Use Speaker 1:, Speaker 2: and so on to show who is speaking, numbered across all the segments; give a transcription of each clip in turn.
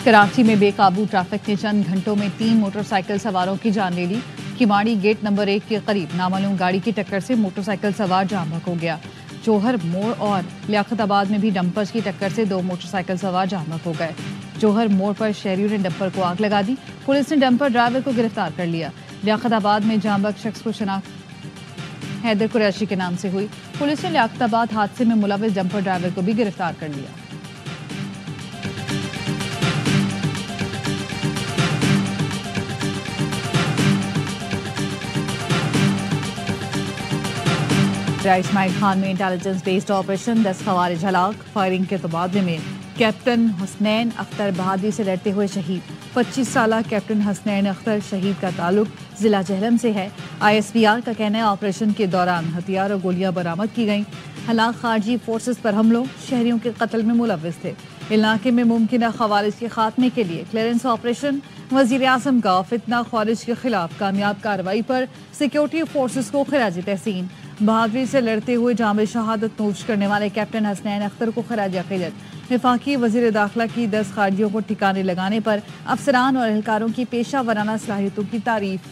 Speaker 1: کراچی میں بے قابو ٹریفک نے چند گھنٹوں میں 3 موٹر سائیکل سواروں کی جان لے لی۔ کماڑی گیٹ نمبر 1 کے قریب نامعلوم گاڑی کی ٹکر سے موٹر سائیکل سوار جام بحق ہو گیا۔ جوہر موڑ اور لیاقت آباد میں بھی ڈمپر کی ٹکر سے 2 موٹر سائیکل سوار جام بحق ہو گئے۔ جوہر موڑ پر شہریوں نے ڈمپر کو آگ لگا دی۔ پولیس نے ڈمپر ڈرائیور کو گرفتار کر لیا۔ لیاقت آباد میں جام بحق شخص کو شناخت حیدر قریشی کے نام سے ہوئی۔ پولیس نے لیاقت آباد حادثے میں ملوث ڈمپر ڈرائیور کو بھی گرفتار کر لیا۔ اسماعیل خان میں انٹیلیجنس بیسڈ آپریشن، 10 خوارج ہلاک۔ فائرنگ کے تبادلے میں کیپٹن حسنین اختر بہادری سے لڑتے ہوئے شہید۔ 25 سالہ کیپٹن حسنین اختر شہید کا تعلق ضلع جہلم سے ہے۔ ISPR کا کہنا ہے آپریشن کے دوران ہتھیار اور گولیاں برآمد کی گئیں۔ ہلاک خارجی فورسز پر حملوں، شہریوں کے قتل میں ملوث تھے۔ علاقے میں ممکنہ خوارج کے خاتمے کے لیے کلیئرنس آپریشن۔ وزیر اعظم کا فتنہ خوارج کے خلاف کامیاب کارروائی پر سیکیورٹی فورسز کو خراج تحسین۔ بہادری سے لڑتے ہوئے جام شہادت نوش کرنے والے کیپٹن حسنین اختر کو خراج عقیدت۔ وفاقی وزیر داخلہ کی 10 خارجیوں کو ٹھکانے لگانے پر افسران اور اہلکاروں کی پیشہ ورانہ صلاحیتوں کی تعریف۔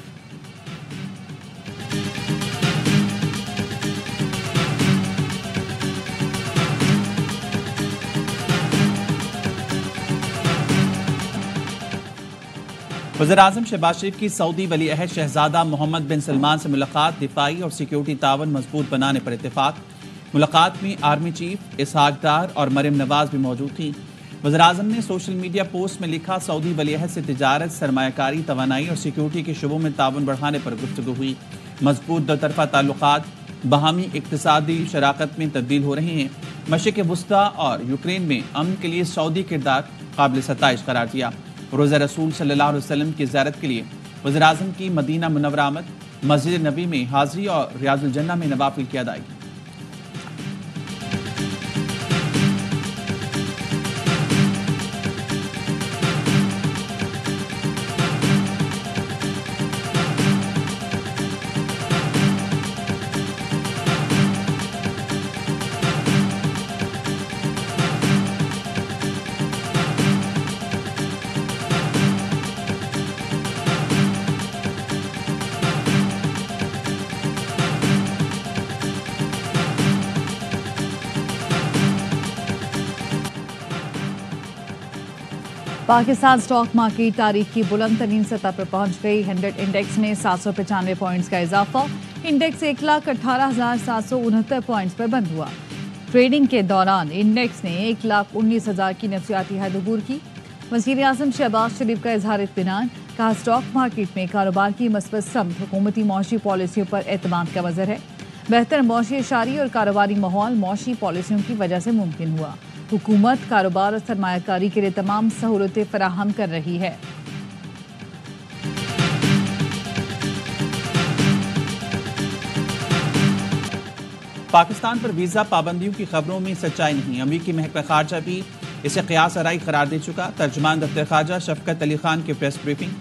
Speaker 2: وزیراعظم شہباز شریف کی سعودی ولی عہد شہزادہ محمد بن سلمان سے ملاقات، دفاعی اور سیکیورٹی تعاون مضبوط بنانے پر اتفاق۔ ملاقات میں آرمی چیف اسحاق ڈار اور مریم نواز بھی موجود تھیں۔ وزیراعظم نے سوشل میڈیا پوسٹ میں لکھا، سعودی ولی عہد سے تجارت، سرمایہ کاری، توانائی اور سیکیورٹی کے شعبوں میں تعاون بڑھانے پر گفتگو ہوئی۔ مضبوط دو طرفہ تعلقات باہمی اقتصادی شراکت میں تبدیل ہو رہے ہیں۔ مشرق وسطیٰ اور یوکرین میں امن کے لیے سعودی کردار قابل ستائش قرار دیا۔ روزہ رسول صلی اللہ علیہ وسلم کی زیارت کے لیے وزیراعظم کی مدینہ منورہ آمد، مسجد نبی میں حاضری اور ریاض الجنہ میں نوافل کی ادائیگی۔
Speaker 1: پاکستان سٹاک مارکیٹ تاریخ کی بلند ترین سطح پر پہنچ گئی۔ 100 انڈیکس میں 795 پوائنٹس کا اضافہ۔ انڈیکس 1,18,769 پوائنٹس پر بند ہوا۔ ٹریڈنگ کے دوران انڈیکس نے 1,19,000 کی نفسیاتی حد عبور کی۔ وزیر اعظم شہباز شریف کا اظہار اطمینان، کہا اسٹاک مارکیٹ میں کاروبار کی مثبت سمت حکومتی معاشی پالیسیوں پر اعتماد کا مظہر ہے۔ بہتر معاشی اشاری اور کاروباری ماحول معاشی پالیسیوں کی وجہ سے ممکن ہوا۔ حکومت کاروبار اور سرمایہ کاری کے لیے تمام سہولتیں فراہم کر رہی ہے۔
Speaker 2: پاکستان پر ویزا پابندیوں کی خبروں میں سچائی نہیں، امریکی محکمہ خارجہ بھی اسے قیاس آرائی قرار دے چکا۔ ترجمان دفتر خارجہ شفقت علی خان کی پریس بریفنگ،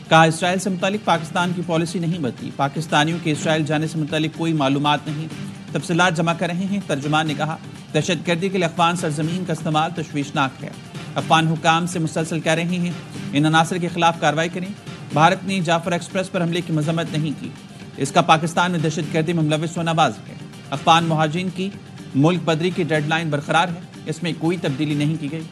Speaker 2: کہا اسرائیل سے متعلق پاکستان کی پالیسی نہیں بدلی، پاکستانیوں کے اسرائیل جانے سے متعلق کوئی معلومات نہیں، تفصیلات جمع کر رہے ہیں۔ ترجمان نے کہا، دہشت گردی کے لیے افغان سرزمین کا استعمال تشویشناک ہے، افغان حکام سے مسلسل کہہ رہے ہیں ان عناصر کے خلاف کارروائی کریں۔ بھارت نے جعفر ایکسپریس پر حملے کی مذمت نہیں کی، اس کا پاکستان میں دہشت گردی میں ملوث ہونا واضح ہے۔ افغان مہاجرین کی ملک بدری کی ڈیڈ لائن برقرار ہے، اس میں کوئی تبدیلی نہیں کی گئی۔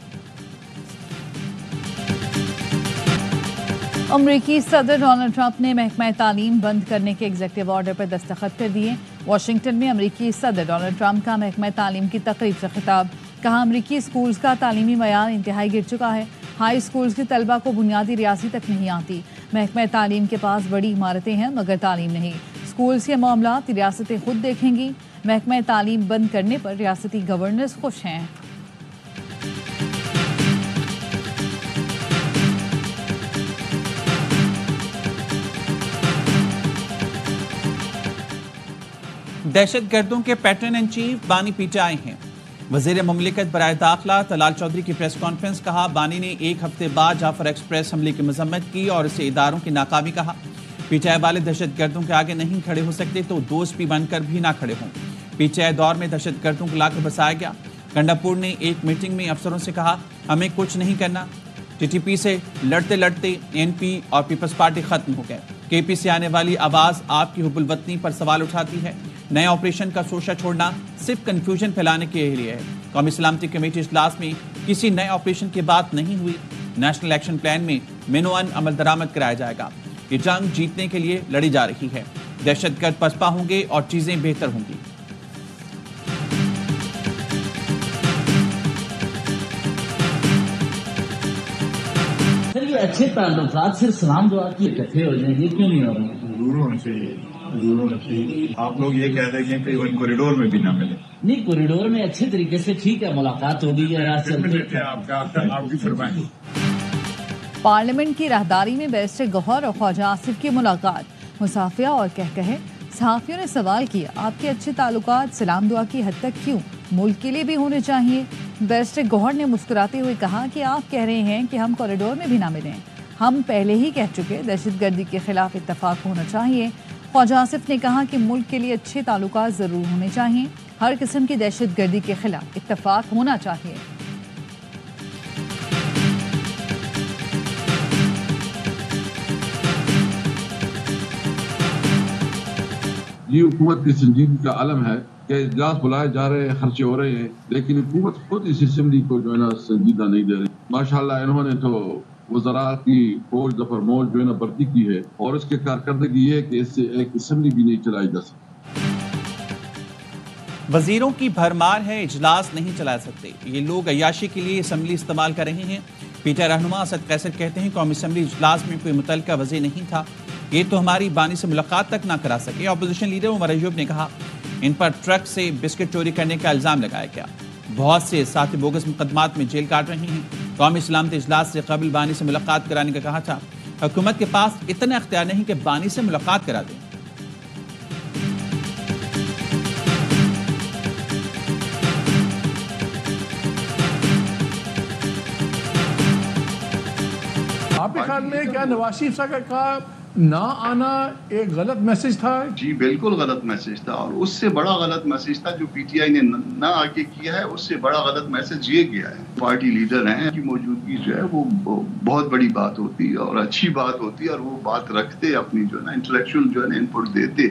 Speaker 1: امریکی صدر ڈونلڈ ٹرمپ نے محکمہ تعلیم بند کرنے کے ایگزیکٹو آرڈر پر دستخط کر دیے۔ واشنگٹن میں امریکی صدر ڈونلڈ ٹرمپ کا محکمہ تعلیم کی تقریب سے خطاب، کہا امریکی اسکولز کا تعلیمی معیار انتہائی گر چکا ہے، ہائی اسکولز کے طلبہ کو بنیادی ریاضی تک نہیں آتی، محکمہ تعلیم کے پاس بڑی عمارتیں ہیں مگر تعلیم نہیں، اسکولز کے معاملات ریاستیں خود دیکھیں گی، محکمہ تعلیم بند کرنے پر ریاستی گورنرز خوش ہیں۔
Speaker 2: دہشت گردوں کے پیٹرن ان چیف بانی پی ٹی آئی ہیں۔ وزیر مملکت برائے داخلہ طلال چودھری کی پریس کانفرنس، کہا بانی نے 1 ہفتے بعد جعفر ایکسپریس حملے کی مذمت کی اور اسے اداروں کی ناکامی کہا۔ پی ٹی آئی والے دہشت گردوں کے آگے نہیں کھڑے ہو سکتے تو دوست بھی بن کر بھی نہ کھڑے ہوں۔ پی ٹی آئی دور میں دہشت گردوں کو لا کر بسایا گیا۔ گنڈا پور نے ایک میٹنگ میں افسروں سے کہا، ہمیں کچھ نہیں کرنا، TTP سے لڑتے لڑتے NP اور پیپلز پارٹی ختم ہو گئے. KP سے آنے والی آواز آپ کی حب الوطنی پر سوال اٹھاتی ہے. نئے آپریشن کا شوشہ چھوڑنا صرف کنفیوژن پھیلانے کے لیے ہے. قومی سلامتی کمیٹی اجلاس میں کسی نئے آپریشن کی بات نہیں ہوئی. نیشنل ایکشن پلان میں مینوان عمل درآمد کرایا جائے گا. یہ جنگ جیتنے کے لیے لڑی جا رہی ہے. دہشت گرد پسپا ہوں گے اور چیزیں بہتر ہوں گی.
Speaker 3: سر یہ اچھے تعلقات صرف سلام دعا کی اکٹھے ہو جائیں گے، کیوں نہیں ہو رہے؟
Speaker 4: ضرور ہونا چاہیے، ضرور ہونا چاہیے. آپ لوگ یہ کہہ دیں کہ ایون کوریڈور میں بھی نہ ملے.
Speaker 3: نہیں، کوریڈور میں اچھے طریقے سے ٹھیک ہے، ملاقات ہوگی یا رات چلتے.
Speaker 4: آپ کی فرمائیں.
Speaker 1: پارلیمنٹ کی راہداری میں بیرسٹر گوہر اور خواجہ آصف کی ملاقات. مصافحہ اور کہے صحافیوں نے سوال کیا، آپ کے اچھے تعلقات سلام دعا کی حد تک کیوں؟ ملک کے لیے بھی ہونے چاہیے. بیرسٹر گوہر نے مسکراتے ہوئے کہا کہ آپ کہہ رہے ہیں کہ ہم کوریڈور میں بھی نہ ملیں. ہم پہلے ہی کہہ چکے دہشت گردی کے خلاف اتفاق ہونا چاہیے. خواجہ آصف نے کہا کہ ملک کے لیے اچھے تعلقات ضرور ہونے چاہیے. ہر قسم کی دہشت گردی کے خلاف اتفاق ہونا چاہیے.
Speaker 5: یہ حکومت کی سنجیدگی کا علم ہے کہ اجلاس بلائے جا رہے ہیں، خرچے ہو رہے ہیں، لیکن حکومت خود اس اسمبلی کو جو ہے نا سنجیدہ نہیں دے رہی. ماشاءاللہ انہوں نے تو وزراء کی فوج دفر موج جو ہے نا بھرتی کی ہے، اور اس کے کارکردگی یہ ہے کہ اس سے ایک اسمبلی بھی نہیں چلائی جا سکتی.
Speaker 2: وزیروں کی بھرمار ہے، اجلاس نہیں چلا سکتے. یہ لوگ عیاشی کے لیے اسمبلی استعمال کر رہے ہیں. PTI رہنما اسد قیصر کہتے ہیں قومی اسمبلی اجلاس میں کوئی متعلقہ وزیر نہیں تھا، یہ تو ہماری بانی سے ملاقات تک نہ کرا سکے. اپوزیشن لیڈر عمر ایوب نے کہا ان پر ٹرک سے بسکٹ چوری کرنے کا الزام لگایا گیا. بہت سے ساتھی بوگس مقدمات میں جیل کاٹ رہے ہیں. قومی سلامتی اجلاس سے قبل بانی سے ملاقات کرانے کا کہا تھا. حکومت کے پاس اتنا اختیار نہیں کہ بانی سے ملاقات کرا دیں.
Speaker 6: آپ کے خیال میں کیا نواز شریف صاحب کا نہ آنا ایک غلط میسج تھا؟
Speaker 7: جی بالکل غلط میسج تھا، اور اس سے بڑا غلط میسج تھا جو PTI نے نہ آگے کیا ہے. اس سے بڑا غلط میسج یہ گیا ہے پارٹی لیڈر ہیں کی موجودگی جو ہے وہ بہت بڑی بات ہوتی اور اچھی بات ہوتی، اور وہ بات رکھتے اپنی جو ہے نا انٹلیکچوئل جو ہے نا انپٹ دیتے.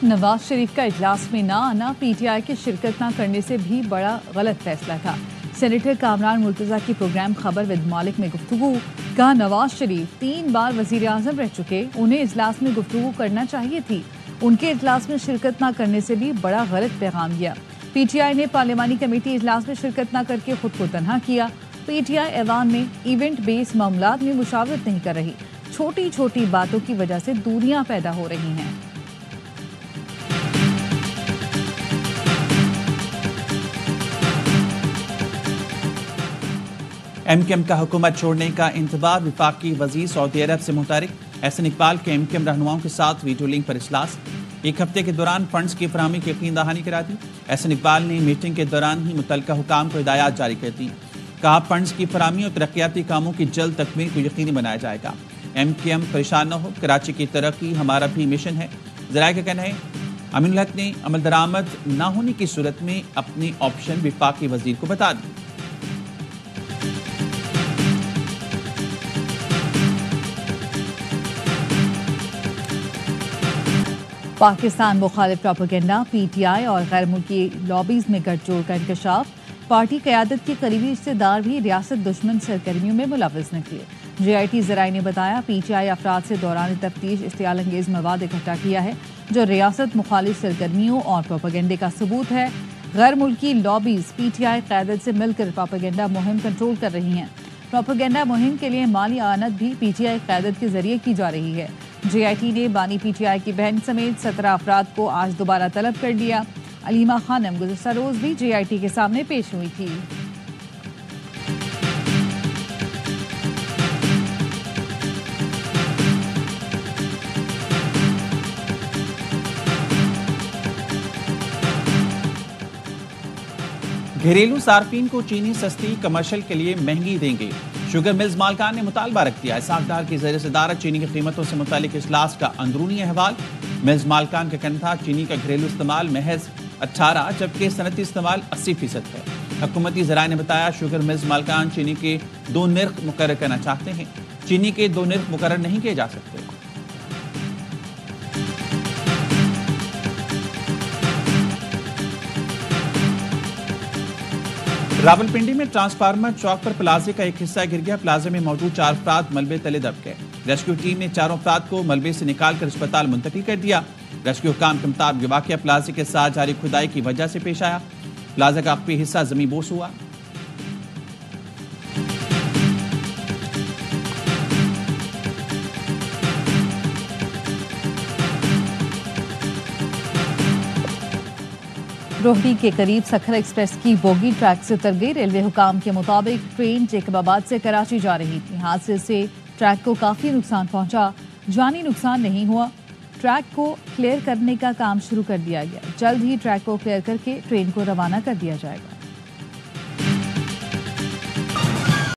Speaker 1: نواز شریف کا اجلاس میں نہ آنا PTI کی شرکت نہ کرنے سے بھی بڑا غلط فیصلہ تھا. سینیٹر کامران مرتضی کی پروگرام خبر ود مالک میں گفتگو. کہا نواز شریف 3 بار وزیر اعظم رہ چکے، انہیں اجلاس میں گفتگو کرنا چاہیے تھی. ان کے اجلاس میں شرکت نہ کرنے سے بھی بڑا غلط پیغام دیا. PTI نے پارلیمانی کمیٹی اجلاس میں شرکت نہ کر کے خود کو تنہا کیا. PTI ایوان میں ایونٹ بیس معاملات میں مشاورت نہیں کر رہی. چھوٹی چھوٹی باتوں کی وجہ سے دوریاں پیدا ہو رہی ہیں.
Speaker 2: MKM کا حکومت چھوڑنے کا انتظار. وفاقی وزیر سعودی عرب سے متحرک. احسن اقبال کے MKM رہنماؤں کے ساتھ ویڈیو لنک پر اجلاس. 1 ہفتے کے دوران فنڈز کی فراہمی کی یقین دہانی کرا دی. احسن اقبال نے میٹنگ کے دوران ہی متعلقہ حکام کو ہدایات جاری کر دی. کہا فنڈز کی فراہمی اور ترقیاتی کاموں کی جلد تکمیل کو یقینی بنایا جائے گا. MKM پریشان نہ ہو، کراچی کی ترقی ہمارا بھی مشن ہے. ذرائع کا کہنا ہے امین الحق نے عمل درآمد نہ ہونے کی صورت میں اپنی آپشن وفاقی وزیر کو بتا دی.
Speaker 1: پاکستان مخالف پروپیگنڈا. PTI اور غیر ملکی لابیز میں گٹھ جوڑ کا انکشاف. پارٹی قیادت کے قریبی رشتہ دار بھی ریاست دشمن سرگرمیوں میں ملوث نکلے. JIT ذرائع نے بتایا PTI افراد سے دوران تفتیش اشتعال انگیز مواد اکٹھا کیا ہے جو ریاست مخالف سرگرمیوں اور پروپیگنڈے کا ثبوت ہے. غیر ملکی لابیز PTI قیادت سے مل کر پروپیگنڈا مہم کنٹرول کر رہی ہیں. پروپیگنڈا مہم کے لیے مالی اعانت بھی PTI قیادت کے ذریعے کی جا رہی ہے. JIT نے بانی PTI کی بہن سمیت 17 افراد کو آج دوبارہ طلب کر لیا. علیمہ خانم گزشتہ روز بھی JIT کے سامنے پیش ہوئی تھی.
Speaker 2: گھریلو صارفین کو چینی سستی، کمرشل کے لیے مہنگی دیں گے. شوگر ملز مالکان نے مطالبہ رکھ دیا. اسحاق ڈار کی زیر صدارت چینی کی قیمتوں سے متعلق اجلاس کا اندرونی احوال. ملز مالکان کا کہنا تھا چینی کا گھریلو استعمال محض 18 جبکہ صنعتی استعمال 80% ہے۔ حکومتی ذرائع نے بتایا شوگر ملز مالکان چینی کے 2 نرخ مقرر کرنا چاہتے ہیں، چینی کے 2 نرخ مقرر نہیں کیے جا سکتے۔ راولپنڈی میں ٹرانسفارمر چوک پر پلازے کا ایک حصہ گر گیا، پلازے میں موجود 4 افراد ملبے تلے دب گئے۔ ریسکیو ٹیم نے 4 افراد کو ملبے سے نکال کر اسپتال منتقل کر دیا۔ ریسکیو حکام کے مطابق یہ واقعہ پلازے کے ساتھ جاری کھدائی کی وجہ سے پیش آیا، پلازے کا عقبی حصہ زمین بوس ہوا۔
Speaker 1: روہڑی کے قریب سکھر ایکسپریس کی بوگی ٹریک سے اتر گئی۔ ریلوے حکام کے مطابق ٹرین جیکب آباد سے کراچی جا رہی تھی، حادثے سے ٹریک کو کافی نقصان پہنچا، جانی نقصان نہیں ہوا۔ ٹریک کو کلیئر کرنے کا کام شروع کر دیا گیا، جلد ہی ٹریک کو کلیئر کر کے ٹرین کو روانہ کر دیا جائے گا۔